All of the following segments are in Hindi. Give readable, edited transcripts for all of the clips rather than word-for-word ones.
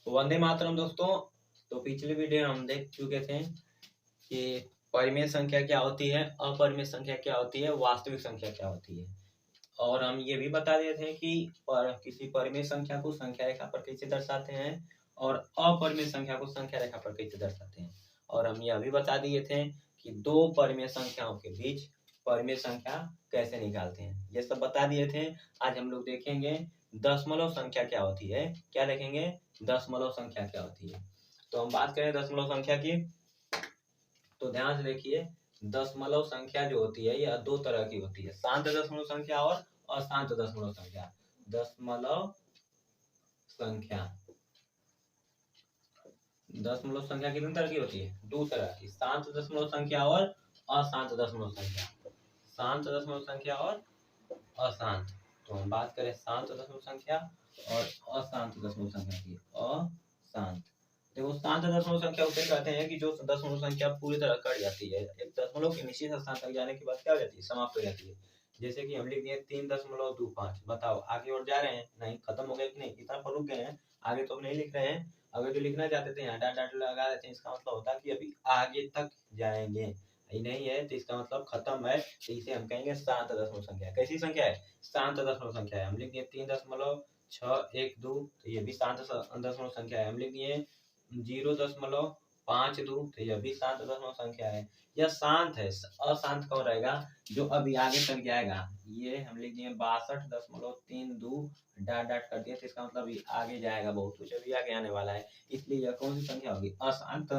तो वंदे मातरम दोस्तों। तो पिछले वीडियो में हम देख चुके थे कि परिमेय संख्या क्या होती है, अपरिमेय संख्या क्या होती है, वास्तविक संख्या क्या होती है। और हम ये भी बता दिए थे कि किसी परिमेय संख्या को संख्या रेखा पर कैसे दर्शाते हैं और अपरिमेय संख्या को संख्या रेखा पर कैसे दर्शाते हैं। और हम यह भी बता दिए थे कि दो परिमेय संख्याओं के बीच परिमेय संख्या कैसे निकालते हैं, ये सब बता दिए थे। आज हम लोग देखेंगे दशमलव संख्या क्या होती है। क्या देखेंगे? दशमलव संख्या क्या होती है। तो हम बात करें दशमलव संख्या की, तो ध्यान से देखिए, दशमलव संख्या जो होती है यह दो तरह की होती है, शांत दशमलव संख्या और अशांत दशमलव संख्या। दशमलव संख्या कितनी तरह की होती है? दो तरह की, शांत दशमलव संख्या और अशांत दशमलव संख्या। शांत दशमलव संख्या और अशांत। तो हम बात करें शांत दशमलव संख्या और अशांत दशमलव संख्या की। अशांत, देखो शांत दशमलव संख्या उसे कहते हैं कि जो दशमलव संख्या पूरी तरह कट जाती है, एक दशमलव के निश्चित स्थान तक जाने के बाद क्या हो जाती है? समाप्त हो जाती है। जैसे कि हम लिख दिए 3.25। बताओ आगे और जा रहे हैं? नहीं, खत्म हो गए कि नहीं? इतना पर रुक गए हैं, आगे तो नहीं लिख रहे हैं। अगर जो लिखना चाहते थे यहाँ डॉट लगा देते हैं, इसका मतलब होता है कि अभी आगे तक जाएंगे। ये नहीं है तो इसका मतलब खत्म है, तो इसे हम कहेंगे शांत दशमलव संख्या। कैसी संख्या है? शांत दशमलव संख्या है। हम लिख दिए 3.612, तो ये भी शांत दशमलव संख्या है। हम लिख दिए 0.52, तो यह भी शांत दशमलव संख्या है। यह शांत है। अशांत कौन रहेगा? जो अभी आगे तक जाएगा। ये हम लिख दिए 62.32 डॉट कर दिए, तो इसका मतलब ये आगे जाएगा, बहुत कुछ अभी आगे आने वाला है, इसलिए यह कौन सी संख्या होगी? अशांत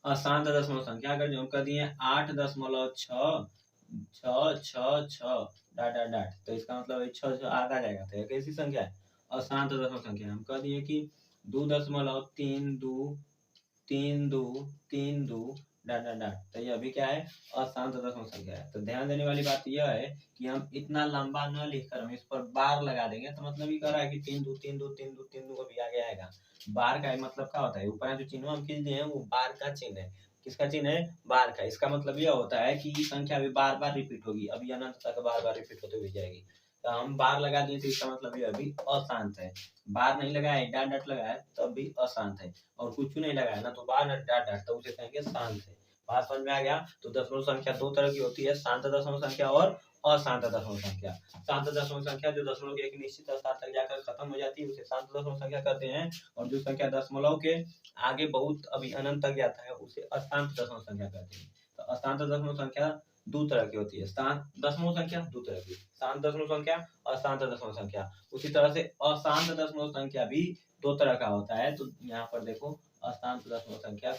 अशांत दशमलव संख्या। अगर जो हम कर दिए 8.666 डॉट, तो इसका मतलब 6 आगे जाएगा, तो यह कैसी संख्या है? अशांत दशमलव संख्या। हम कह दिए कि 2.3232 डॉट, तो ये अभी क्या है? अशांत दशमलव संख्या है। तो ध्यान देने वाली बात यह है कि हम इतना लंबा न लिखकर हम इस पर बार लगा देंगे, तो मतलब ये कह रहा है कि 3 2 अभी आगे आएगा। बार का मतलब क्या होता है? ऊपर जो चिन्ह हम खींच दिए हैं वो बार का चिन्ह है। किसका चिन्ह है? बार का। इसका मतलब यह होता है कि ये संख्या भी बार बार रिपीट होगी, अभी अनंत तक बार बार रिपीट होते हुए जाएगी। तो हम बार लगा दिए, तो इसका मतलब ये अभी अशांत है। बार नहीं लगाए, डॉट लगाया तब भी अशांत है, और कुछ नहीं लगाया ना, तो बार न डॉट, तो उसे कहेंगे शांत है। बात समझ में आ गया? तो दशमलव संख्या दो तरह की होती है, शांत दशमलव संख्या और अशांत दशमलव संख्या। शांत दशमलव संख्या जो दशमलव के एक निश्चित स्थान तक जाकर खत्म हो जाती है उसे शांत दशमलव संख्या कहते हैं, और जो संख्या दशमलव के आगे बहुत अभी अनंत तक जाता है उसे अशांत दशमलव संख्या कहते हैं। तो अशांत दशमलव संख्या दो तरह की होती है, शांत दशमलव संख्या दो तरह की, शांत दशमलव संख्या, अशांत दशमलव संख्या। उसी तरह से अशांत दशमलव संख्या भी दो तरह का होता है। तो यहाँ पर देखो अशांत दशमलव संख्या,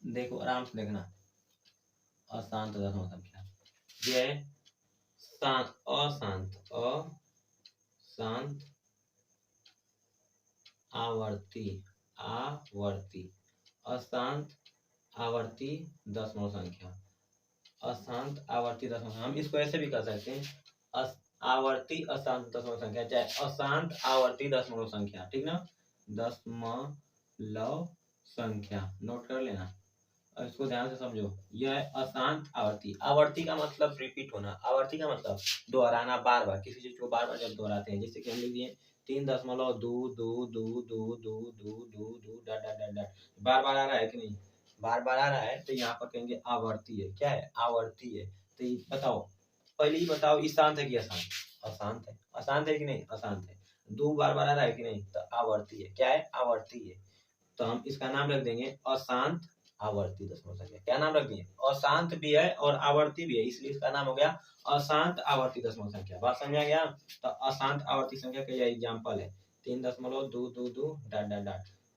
देखो आराम से देखना, अशांत दशमलव संख्या ये शांत, अशांत, अशांत आवर्ती, अशांत आवर्ती दशमलव संख्या, अशांत आवर्ती दशमलव। हम इसको ऐसे भी कर सकते हैं, आवर्ती अशांत दशमलव संख्या, चाहे अशांत आवर्ती दशमलव संख्या, ठीक ना? दशमलव संख्या नोट कर लेना और इसको ध्यान से समझो। यह है अशांत आवर्ती। आवर्ती का मतलब रिपीट होना, आवर्ती का मतलब दोहराना, बार बार किसी चीज को बार बार जब दोहराते हैं। जैसे कि हम लिख दिए 3.22222 डॉट, बार बार आ रहा है कि नहीं? बार बार आ रहा है, तो यहाँ पर कहेंगे आवर्ती है। क्या है? आवर्ती है। तो बताओ, पहले ही बताओ, ये शांत है कि अशांत? अशांत है। अशांत है कि नहीं? अशांत है। दो बार बार आ रहा है कि नहीं? तो आवर्ती है। क्या है? आवर्ती है। तो हम इसका नाम रख देंगे अशांत आवर्ती दशमलव संख्या। क्या नाम रख दिए? अशांत भी है और आवर्ती भी है, इसलिए इसका नाम हो गया अशांत आवर्ती दशमलव संख्या। बात समझ आ गया? तो अशांत आवर्ती संख्या का यह एग्जाम्पल है 3.222 डॉट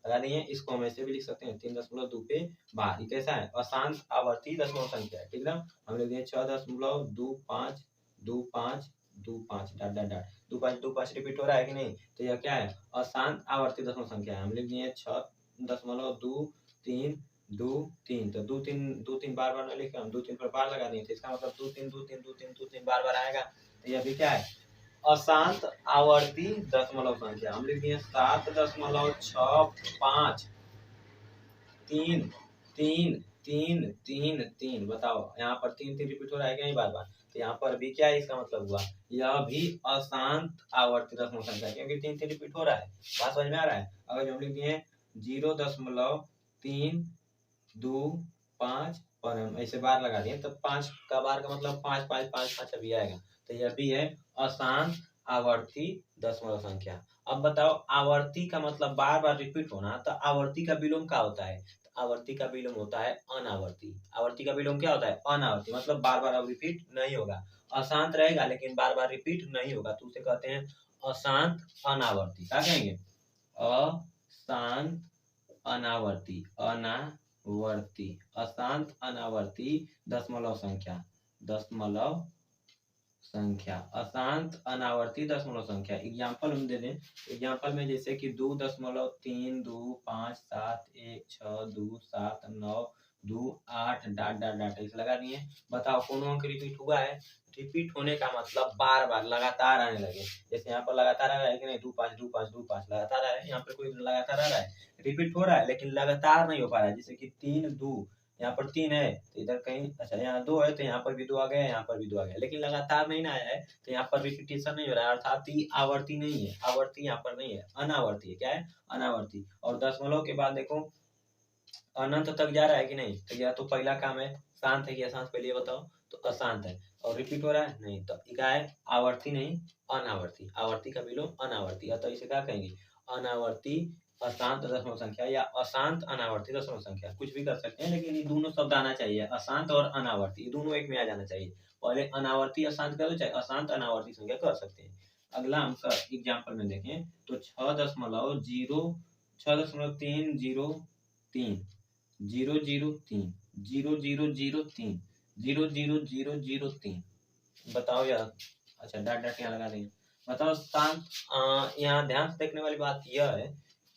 लगा दिए। इसको हम ऐसे भी लिख सकते हैं 3.2 पे बार। ये कैसा है? अशांत आवर्ती दशमलव संख्या है, ठीक ना? हम लिख दिए 6.2525 डॉट 25 रिपीट हो रहा है कि नहीं? तो यह क्या है? अशांत आवर्ती दशमलव संख्या है। हम लिख दिए 6.2323, तो दो तीन बार बार लिखे, हम 2 3 पर बार लगा दिए, तो इसका मतलब 2 3 बार बार आएगा। तो यह भी क्या है? अशांत आवर्ती दशमलव संख्या। हम लिख दिए 7.65 3 बताओ यहाँ पर 3 3 रिपीट हो रहा है क्या? नहीं, बार बार। तो यहाँ पर भी क्या है, इसका मतलब हुआ यह भी अशांत आवर्ती दशमलव संख्या, क्योंकि 3 3 रिपीट हो रहा है। बात समझ में आ रहा है। अगर जो हम लिख दिए 0.325 और हम ऐसे बार लगा दिए तो 5 का बार का मतलब 5 5 5 5 अभी आएगा, तो यह भी है अशांत आवर्ती दशमलव संख्या। अब बताओ, आवर्ती का मतलब बार बार रिपीट होना, तो आवर्ती का विलोम क्या होता है? तो आवर्ती का विलोम होता है अनावर्ती। आवर्ती का विलोम क्या होता है? अनावर्ती, मतलब बार बार अब रिपीट नहीं होगा। अशांत रहेगा लेकिन बार बार रिपीट नहीं होगा, तो उसे कहते हैं अशांत अनावर्ती। क्या कहेंगे? अशांत अनावर्ती, अनावर्ती, अशांत अनावर्ती दशमलव संख्या, दशमलव संख्या, अशांत अनावर्ती दशमलव संख्या। एग्जाम्पल हम दे दें। एग्जाम्पल में जैसे कि 2.3257127 डाट डाट डाट ऐसे लगा दिए। बताओ कौन अंक रिपीट हुआ है? रिपीट होने का मतलब बार बार लगातार आने लगे। जैसे यहाँ पर लगातार आ रहा है कि नहीं, 2 5 लगातार आ रहा है। यहाँ पर कोई लगातार आ रहा है, रिपीट हो रहा है लेकिन लगातार नहीं हो पा रहा है। जैसे कि 3 2, यहाँ पर 3 है तो इधर कहीं, अच्छा यहाँ 2 है तो यहाँ पर भी 2 आ गया, यहाँ पर भी 2 आ गया, लेकिन लगातार नहीं ना आया है, तो यहाँ पर रिपीटेशन नहीं हो रहा है, अर्थात ही आवर्ती नहीं है। आवर्ती यहाँ पर नहीं है, अनावर्ती है। क्या है? अनावर्ती। और दशमलव के बाद देखो अनंत तक जा रहा है कि नहीं, तो यह तो पहला काम है। शांत है कि अशांत, पहले ये बताओ। तो अशांत है। और रिपीट हो रहा है नहीं, तो क्या है? आवर्ती नहीं, अनावर्ती। आवर्ती का विलोम अनावर्ती, तो इसे क्या कहेंगे? अनावर्ती अशांत दशमलव संख्या या अशांत अनावर्ती दशमलव संख्या, कुछ भी कर सकते हैं, लेकिन ये दोनों शब्द आना चाहिए, अशांत और अनावर्ती, दोनों एक में आ जाना चाहिए। पहले अनावर्ती अशांत कर दो, चाहे अशांत अनावर्ती संख्या कर सकते हैं। अगला हम एग्जाम्पल में देखें तो 6.0 6.303 003 0003 00003। बताओ यार। अच्छा डाट डाट यहाँ लगा देंगे। बताओ शांत, यहाँ ध्यान से देखने वाली बात यह है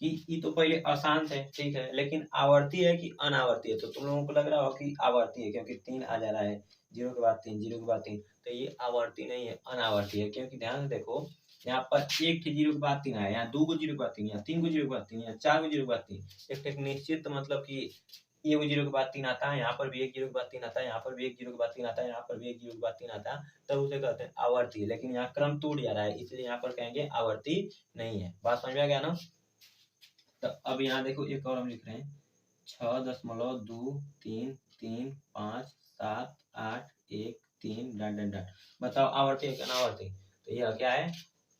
कि ये तो पहले अशांत है, ठीक है, लेकिन आवर्ती है कि अनावर्ती है? तो तुम लोगों को लग रहा हो कि आवर्ती है, क्योंकि 3 आ जा रहा है, 0 के बाद 3, 0 के बाद 3, तो ये आवर्ती नहीं है, अनावर्ती है। क्योंकि ध्यान से देखो, यहाँ पर 1 के 0 के बाद 3 आया, यहाँ 2 को 0 के बाद 3, यहाँ 3 को 0 के बाद 3, यहाँ 4 को 0 के बाद 3, एक निश्चित मतलब कि ये 0 के बाद 3 आता है, यहाँ पर भी 1 0 के बाद 3 आता है, यहाँ पर भी 1 0 के बाद 3 आता है, यहाँ पर भी 1 0 के बाद 3 आता है, तब उसे कहते हैं आवर्ती। लेकिन यहाँ क्रम टूट जा रहा है, इसलिए यहाँ पर कहेंगे आवर्ती नहीं है। बात समझ में आ गया ना? तो अब यहाँ देखो एक और हम लिख रहे हैं 6.233557813 डाट डाट डाट। बताओ आवर्ती है कि अनावर्ती? तो यह क्या है?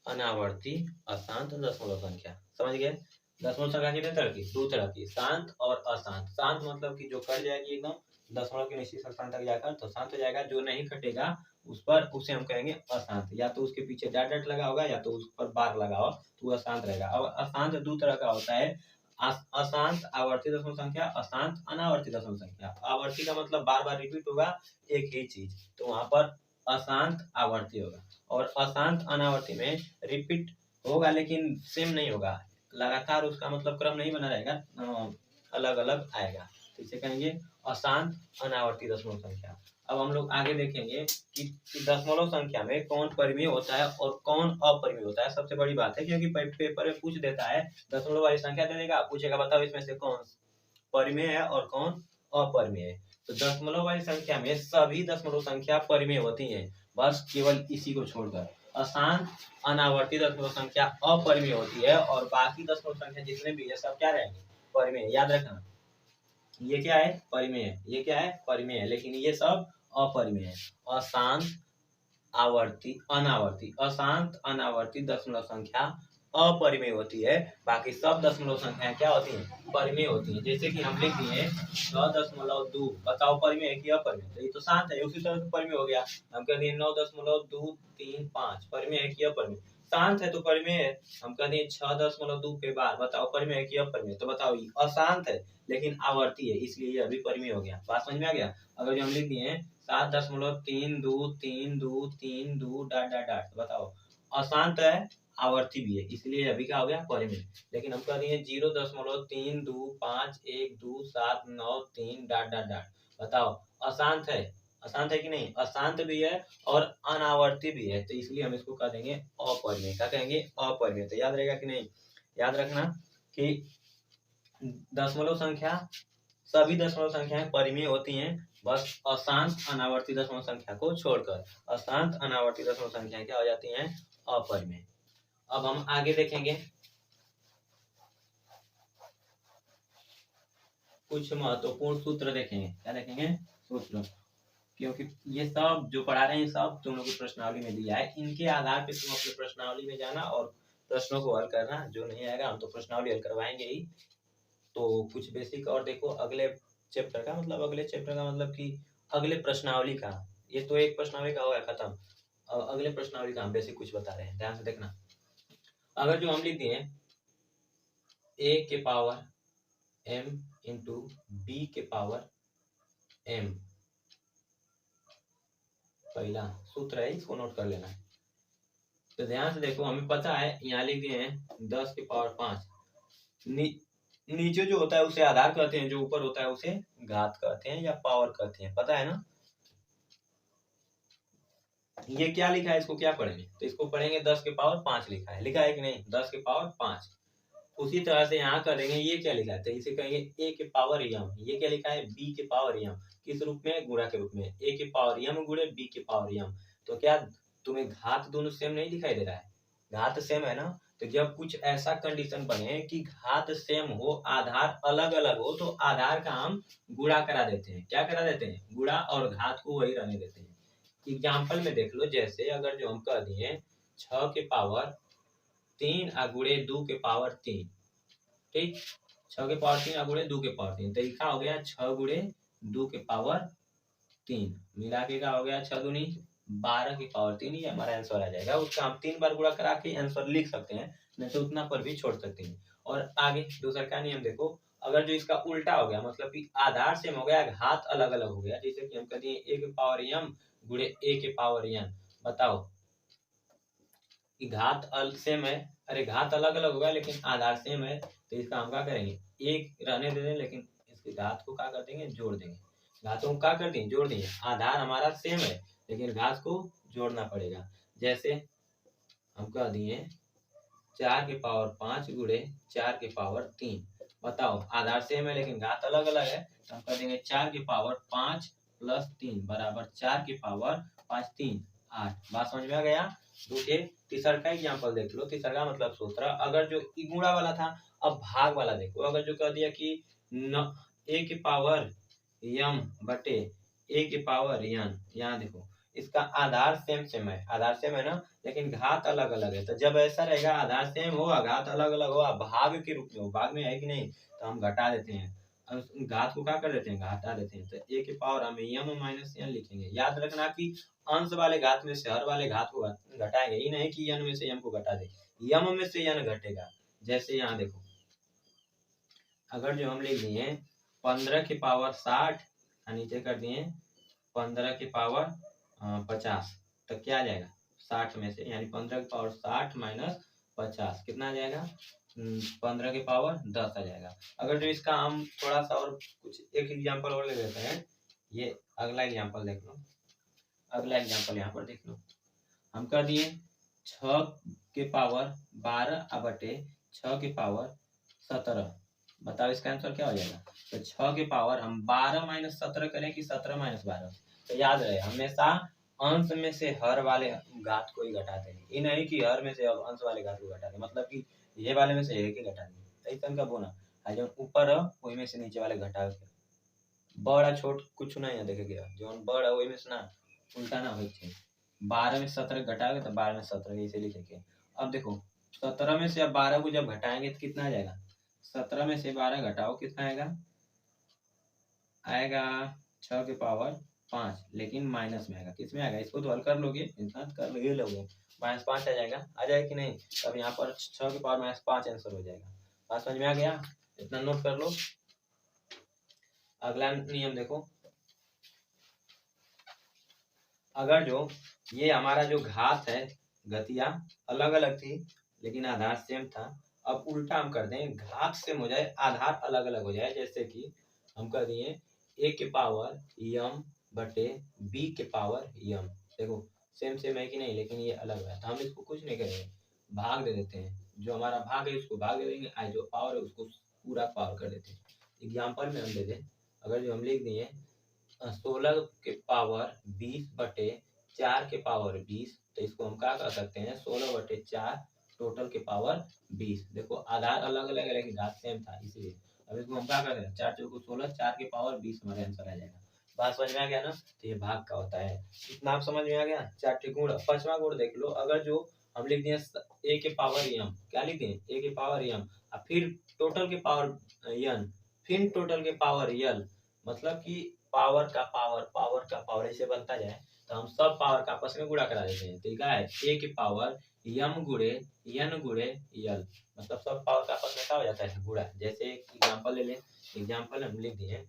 अनावर्ती अशांत दशमलव संख्या। समझ गए? दशमलव संख्या कितने तरह की? 2 तरह की, शांत और अशांत। शांत मतलब कि जो कट जाएगी एकदम दशमलव के निश्चित स्थान तक जाकर तो शांत हो जाएगा, जो नहीं कटेगा उस पर उसे हम कहेंगे अशांत। या तो उसके पीछे डाट डाट लगा होगा या तो उस पर बार लगा हो तो वह शांत रहेगा। अब अशांत 2 तरह का होता है, अशांत आवर्ती दशमलव संख्या, अशांत अनावर्ती दशमलव संख्या। आवर्ती का मतलब बार बार रिपीट होगा एक ही चीज, तो वहां पर अशांत आवर्ती होगा। और अशांत अनावर्ती में रिपीट होगा लेकिन सेम नहीं होगा, लगातार उसका मतलब क्रम नहीं बना रहेगा, अलग अलग आएगा, तो इसे कहेंगे अशांत अनावर्ती दशमलव संख्या। अब हम लोग आगे देखेंगे कि दशमलव संख्या में कौन परिमेय होता है और कौन अपरिमेय होता है। सबसे बड़ी बात है, क्योंकि पेपर में पूछ देता है, दशमलव वाली संख्या दे देगा, पूछेगा बताओ इसमें से कौन परिमेय है और कौन अपरिमेय है। तो दशमलव वाली संख्या में सभी दशमलव संख्या परिमेय होती है, बस केवल इसी को छोड़कर। अशांत अनावर्ती दशमलव संख्या अपरिमेय होती है और बाकी दशमलव संख्या जितने भी है सब क्या रहेंगे? परिमेय। याद रखना, ये क्या है? परिमेय है। ये क्या है? परिमेय है, लेकिन ये सब अपरिमेय है। अशांत आवर्ती अनावर्ती, अशांत अनावर्ती दशमलव संख्या अपरिमेय होती है, बाकी सब दशमलव संख्याएं क्या होती हैं? परिमेय होती हैं। जैसे कि हम लिख दिए 9.2, बताओ परिमेय है कि अपरिमेय? तो ये तो शांत है, उसी तरह से परिमेय हो गया। हम कह दिए 9.235, परिमेय है कि अपरिमेय? शांत है तो परिमेय है। हम कह दिए 6.2 के बाद, बताओ परिमेय है कि अपरिमेय? तो बताओ ये अशांत है लेकिन आवर्ती है, इसलिए ये अभी परिमेय हो गया। बात समझ में आ गया? अगर जो हम लिख दिए 7.323232 डाट डाट डाट, बताओ अशांत है आवर्ती भी है, इसलिए अभी क्या हो गया? परिमेय। लेकिन हम कह दिए 0.3251279 डाट डाट डाट, बताओ अशांत है? अशांत है कि नहीं? अशांत भी है और अनावर्ती भी है, तो इसलिए हम इसको कह देंगे अपरिमेय। क्या कहेंगे? अपरिमेय। तो याद रहेगा कि नहीं? याद रखना कि दशमलव संख्या सभी दशमलव संख्याएं परिमेय होती हैं, बस अशांत अनावर्ती दशमलव संख्या को छोड़कर। अशांत अनावर्ती दशमलव संख्या क्या हो जाती हैं? अपरिमेय। अब हम आगे देखेंगे कुछ महत्वपूर्ण सूत्र देखेंगे। क्या देखेंगे? सूत्र। क्योंकि ये सब जो पढ़ा रहे हैं सब तुम लोग की प्रश्नावली में दिया है, इनके आधार पे तुम अपने प्रश्नावली में जाना और प्रश्नों को हल करना। जो नहीं आएगा हम तो प्रश्नावली हल करवाएंगे ही। तो कुछ बेसिक और देखो अगले चैप्टर का, मतलब अगले चैप्टर का मतलब कि अगले प्रश्नावली का। ये तो एक प्रश्नावली का हो गया खत्म, अब अगले प्रश्नावली का हम बेसिक कुछ बता रहे हैं, ध्यान से देखना। अगर जो हम लिख दिए a के पावर m इंटू b के पावर m, पहला सूत्र है, इसको नोट कर लेना है। तो ध्यान से देखो, हमें पता है यहाँ लिख दिए हैं 10 के पावर 5। नीचे जो होता है उसे आधार कहते हैं, जो ऊपर होता है उसे घात कहते हैं या पावर कहते हैं, पता है ना। ये क्या लिखा है, इसको क्या पढ़ेंगे? तो इसको पढ़ेंगे 10 के पावर 5 लिखा है, लिखा है कि नहीं? 10 के पावर 5। उसी तरह से यहाँ करेंगे, ये क्या लिखा है? तो इसे कहेंगे a के पावर यम। ये क्या लिखा है? b के पावर यम। किस रूप में? गुणा के रूप में। a के पावर यम गुणे b के पावर यम। तो क्या तुम्हें घात दोनों सेम नहीं दिखाई दे रहा है? घात सेम है ना। तो जब कुछ ऐसा कंडीशन बने कि घात सेम हो, आधार अलग अलग हो, तो आधार का हम गुणा करा देते हैं। क्या करा देते हैं? गुणा, और घात को वही रहने देते हैं। एग्जाम्पल में देख लो, जैसे अगर जो हम कह दिए 6 के पावर 3 गुणे 2 के पावर 3, ठीक। 6 के पावर 3 गुणे 2 के पावर 3, तो ये क्या हो गया? 6 गुणे 2 के पावर 3 मिला के क्या हो गया? 6 दूनी 12 की पावर 3। ये हमारा आंसर आ जाएगा। उसका हम 3 बार गुणा करा के आंसर लिख सकते हैं, नहीं तो उतना पर भी छोड़ सकते हैं। और आगे दूसरा का नियम देखो, अगर जो इसका उल्टा हो गया, मतलब कि आधार सेम हो गया, घात अलग अलग हो गया, जैसे कि हम कहते हैं a के पावर m गुणे a के पावर n। बताओ कि घात सेम है, अरे घात अलग अलग होगा लेकिन आधार सेम है, तो इसका हम क्या करेंगे? एक रहने दे दें, लेकिन इसके घात को क्या कर देंगे? जोड़ देंगे। घातों को क्या कर देंगे? जोड़ देंगे। आधार हमारा सेम है लेकिन घात को जोड़ना पड़ेगा। जैसे हम कह दिए 4 के पावर 5 गुणे 4 के पावर 3। बताओ आधार सेम है लेकिन घात अलग अलग है, तो हम कर देंगे 4 के पावर 5 प्लस 3 बराबर 4 के पावर 5 3 8। बात समझ में आ गया? दूसरे तीसरा का एग्जाम्पल देख लो। तीसरा का मतलब सूत्र, अगर जो गुणा वाला था, अब भाग वाला देखो। अगर जो कह दिया कि a के पावर यम बटे a के पावर यन, यहाँ देखो इसका आधार सेम सेम है, आधार सेम है ना, लेकिन घात अलग अलग है। तो जब ऐसा रहेगा, आधार सेम हो घात अलग अलग हो, भाग के रूप में हो, भाग में है कि नहीं, तो हम घटा देते हैं, घात को क्या कर देते हैं? घटा देते हैं। तो a के पावर हम यम माइनस एन लिखेंगे। याद रखना कि अंश वाले घात में से हर वाले घात को घटाएंगे, ये नहीं कि यन में से यम को घटा दे, यम में से यन घटेगा। जैसे यहाँ देखो, अगर जो हम लिख दिए 15 के पावर 60 और नीचे कर दिए 15 के पावर 50, तो क्या आ जाएगा? 60 में से, यानी 15 के पावर 60 माइनस 50 कितना आ जाएगा? 15 के पावर 10 आ जाएगा। अगर जो इसका हम थोड़ा सा और कुछ एक एग्जांपल और ले लेते हैं, ये अगला एग्जांपल देख लो। अगला एग्जांपल यहाँ पर देख लो, हम कर दिए 6 के पावर 12 बटे 6 के पावर 17। बताओ इसका आंसर क्या हो जाएगा? तो 6 के पावर हम 12 माइनस 17 करें कि 17 माइनस 12? तो याद रहे हमेशा अंश में से हर वाले घात को ही घटाते हैं, ये नहीं कि हर में से अंश वाले घात को घटाते, मतलब कि ये वाले में से एक ही घटा देंगे। ऐसा का बोना जो ऊपर है वही में से नीचे वाले घटा के, बड़ा छोट कुछ नहीं है देखेगा, जो बड़ है वही में से ना उल्टा ना हो। 12 में 17 घटाओगे तो 12 में 17 इसे लिखेंगे। अब देखो 17 में से अब 12 को जब घटाएंगे तो कितना आ जाएगा? 17 में से 12 घटाओ कितना आएगा? आएगा 6 के पावर 5, लेकिन माइनस में आएगा। किस में आएगा? इसको तो हल कर लोगे, इतना कर लोगे -5 आ जाएगा। आ जाएगा कि नहीं? तब यहाँ पर 6 के पावर -5 आंसर हो जाएगा। बात समझ में आ गया? इतना नोट कर लो। अगला नियम देखो, अगर जो ये हमारा जो घात है, गतियां अलग अलग थी लेकिन आधार सेम था, अब उल्टा हम कर दें, घात सेम हो जाए आधार अलग अलग हो जाए। जैसे कि हम कर दिए a के पावर यम बटे b के पावर यम। देखो सेम सेम है कि नहीं, लेकिन ये अलग है, तो हम इसको कुछ नहीं करेंगे, भाग दे देते हैं। जो हमारा भाग है उसको भाग दे देंगे, जो पावर है उसको पूरा पावर कर देते हैं। एग्जाम्पल में हम दे दें अगर जो हम लिख दिए 16 के पावर 20 बटे 4 के पावर 20, तो इसको हम क्या कर सकते हैं 16 बटे 4 टोटल के पावर 20। देखो आधार अलग अलग है लेकिन घात सेम था इसलिए। अब इसको हम क्या कर रहे हैं 4 चौको 16, 4 के पावर 20 हमारे आंसर आ जाएगा। बात समझ में आ गया ना। तो ये भाग का होता है, इतना आप समझ में आ गया। 4 गुण। पांचवा गुण देख लो, अगर जो हम लिख दिए a के पावर m, क्या लिख दिए a के पावर m, और फिर टोटल के पावर n, फिर टोटल के पावर l, मतलब कि पावर का पावर ऐसे बनता जाए, तो हम सब पावर का आपस में गुणा करा देते हैं। तो क्या है a के पावर m गुणे n गुणे l, मतलब सब पावर का आपस में क्या हो जाता है गुणा। जैसे एक एग्जाम्पल ले लें, एग्जाम्पल हम लिख दिए,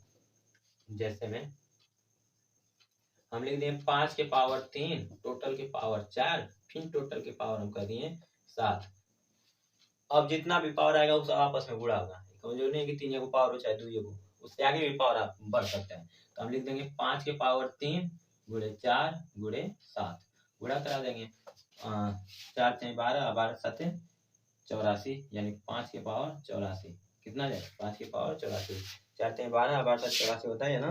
जैसे में हम लिख दिए 5 के पावर 3 टोटल के पावर 4, फिर टोटल के पावर हम कर दिए 7। अब जितना भी पावर आएगा उस आपस में गुणा होगा, कमजोर नहीं है कि 3 को पावर हो चाहे 2 को, उससे आगे भी पावर आप बढ़ सकते हैं। तो हम लिख देंगे 5 के पावर 3 गुणे 4 गुणे 7, गुणा करा देंगे। 4 × 12, 12 7 84, यानी 5 के पावर 84 कितना जाए 5 के पावर 84। 4 × 12, 12 7 84 होता है ना,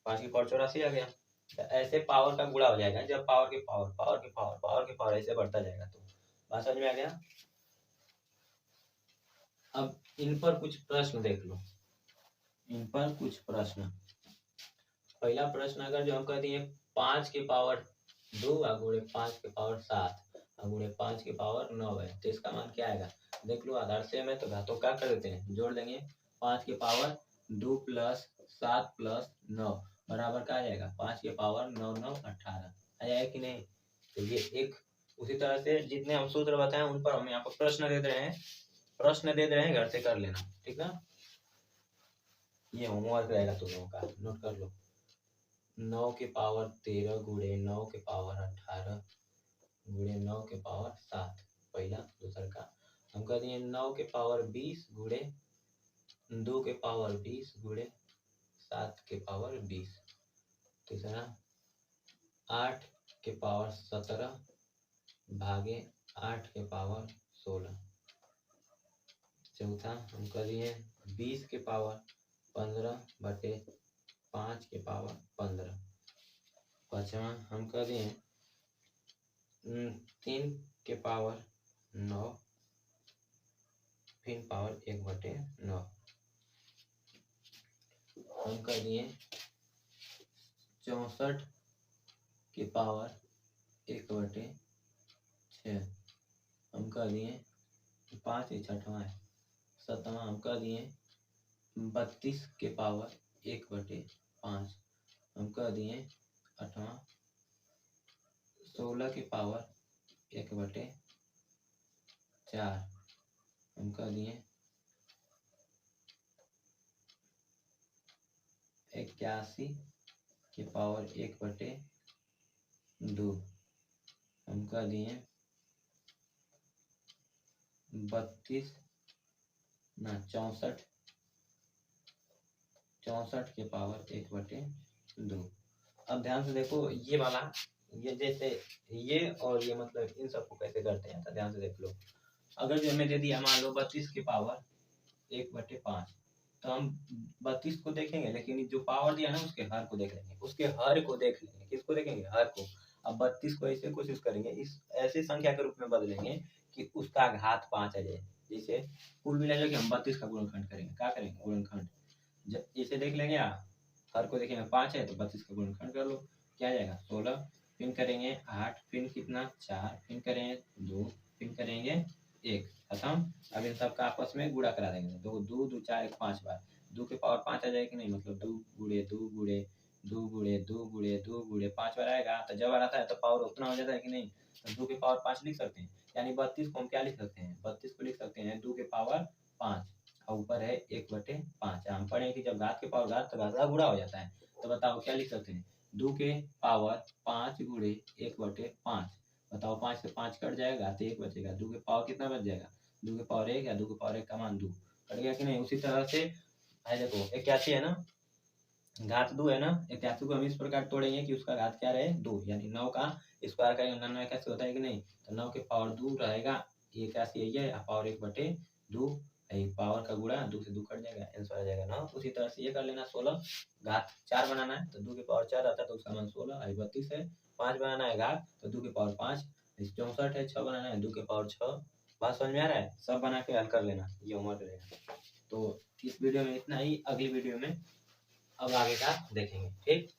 5 के पावर 84 आ गया। तो ऐसे पावर का गुणा हो जाएगा जब पावर के पावर ऐसे बढ़ता जाएगा। तो बात समझ में आ गया। अब इन पर कुछ प्रश्न देख लो, इन पर कुछ प्रश्न। पहला प्रश्न, अगर जो हम कहते हैं 5 के पावर 2 गुणे 5 के पावर 7 गुणे 5 के पावर 9 है, तो इसका मान क्या आएगा। देख लो आधार सेम है तो घातों क्या कर देते हैं जोड़ देंगे। 5 के पावर 2 प्लस 7 प्लस 9 बराबर क्या आ जाएगा 5 के पावर 9 9 18 आ जाएगा कि नहीं। तो ये एक उसी तरह से जितने हम सूत्र बताए उन पर हम यहाँ पर प्रश्न दे रहे हैं, प्रश्न दे रहे हैं, घर से कर लेना ठीक ना। ये होमवर्क रहेगा तुम लोगों का, नोट कर लो। 9 के पावर 13 गुणे 9 के पावर 18 गुणे 9 के पावर 7, पहला। दूसरा का हम कर दिए 9 के पावर 20 गुणे 2 के पावर 20 गुणे 7 के पावर 20। तीसरा 8 के पावर 17 भागे 8 के पावर 16। चौथा हम कर दिए 20 के पावर 15 बटे 5 के पावर 15। पांचवा हम कर दिए 3 के पावर 9 फिर पावर 1 बटे 9। हम कर दिए 64 के पावर 1 बटे 6। हम कर दिए 5 ही छठवां है। सातवां हम कर दिए 32 के पावर 1 बटे 5। हम कर दिए आठवां 16 के पावर 1 बटे 4। हम कर दिए 81 के पावर 1 बटे 2। हम कर दिए 64 के पावर 1 बटे 2। अब ध्यान से देखो ये वाला, ये जैसे ये और ये मतलब इन सबको कैसे करते हैं तो ध्यान से देख लो। अगर जो हमें दे दिया मान लो 32 के पावर 1 बटे 5, तो हम 32 को देखेंगे लेकिन जो पावर दिया ना उसके हर को देख लेंगे, उसके हर को देख लेंगे। किसको देखेंगे हर को। अब 32 को ऐसे कोशिश करेंगे इस ऐसी संख्या के रूप में बदलेंगे कि उसका घात 5 आ जाए। जैसे कुल मिला के हम 32 का गुणनखंड करेंगे, क्या करेंगे गुणनखंड। जब इसे देख लेंगे हर को देखेंगे 5 है तो 32 का गुणनखंड कर लो, क्या जाएगा 16। फिर करेंगे 8, फिर कितना 4, फिर करेंगे 2, फिर करेंगे 1, खत्म। अब इन सब का आपस में गुणा करा देंगे। 2 2 2 4 1 5 बार 2 के पावर 5 आ जाएगा कि नहीं, मतलब 2 गुणे 2 गुणे 2 गुणे 2 गुणे 2 गुणे 5 बार आएगा। तो जब आता है तो पावर उतना हो जाता है कि नहीं, तो 2 के पावर 5 लिख सकते हैं। यानी 32 को हम क्या लिख सकते हैं 32 को लिख सकते हैं 2 के पावर 5 और ऊपर है 1 बटे 5। हम पढ़े कि जब घात के पावर घात तो घात का गुणा हो जाता है। तो बताओ क्या लिख सकते हैं 2 के पावर 5 गुणे 1 बटे 5। बताओ 5 से 5 कट जाएगा तो 1 बचेगा। 2 के पावर कितना बच जाएगा 2 के पावर 1 या 2 के पावर 1 का मान 2 कट गया कि नहीं। उसी तरह से है देखो 81 है ना, घात 2 है ना, 81 को हम इस प्रकार तोड़ेंगे कि उसका घात क्या रहे 2, यानी 9 का स्क्वायर करेंगे 9 81 होता है कि नहीं। तो 9 के पावर 2 रहेगा 81 है पावर 1 बटे 2 ये पावर का गुणा 2 से 2 कट जाएगा, आंसर आ जाएगा 9। उसी तरह से ये कर लेना 16 घात 4 बनाना है तो 2 की पावर 4 आता है तो उसका मान 16। 32 है 5 बनाना है घात तो 2 की पावर 5। 64 है 6 बनाना है 2 की पावर 6। बात समझ में आ रहा है? सब बना के हल कर लेना, ये होमवर्क रहेगा। तो इस वीडियो में इतना ही, अगली वीडियो में अब आगे का देखेंगे। ठीक।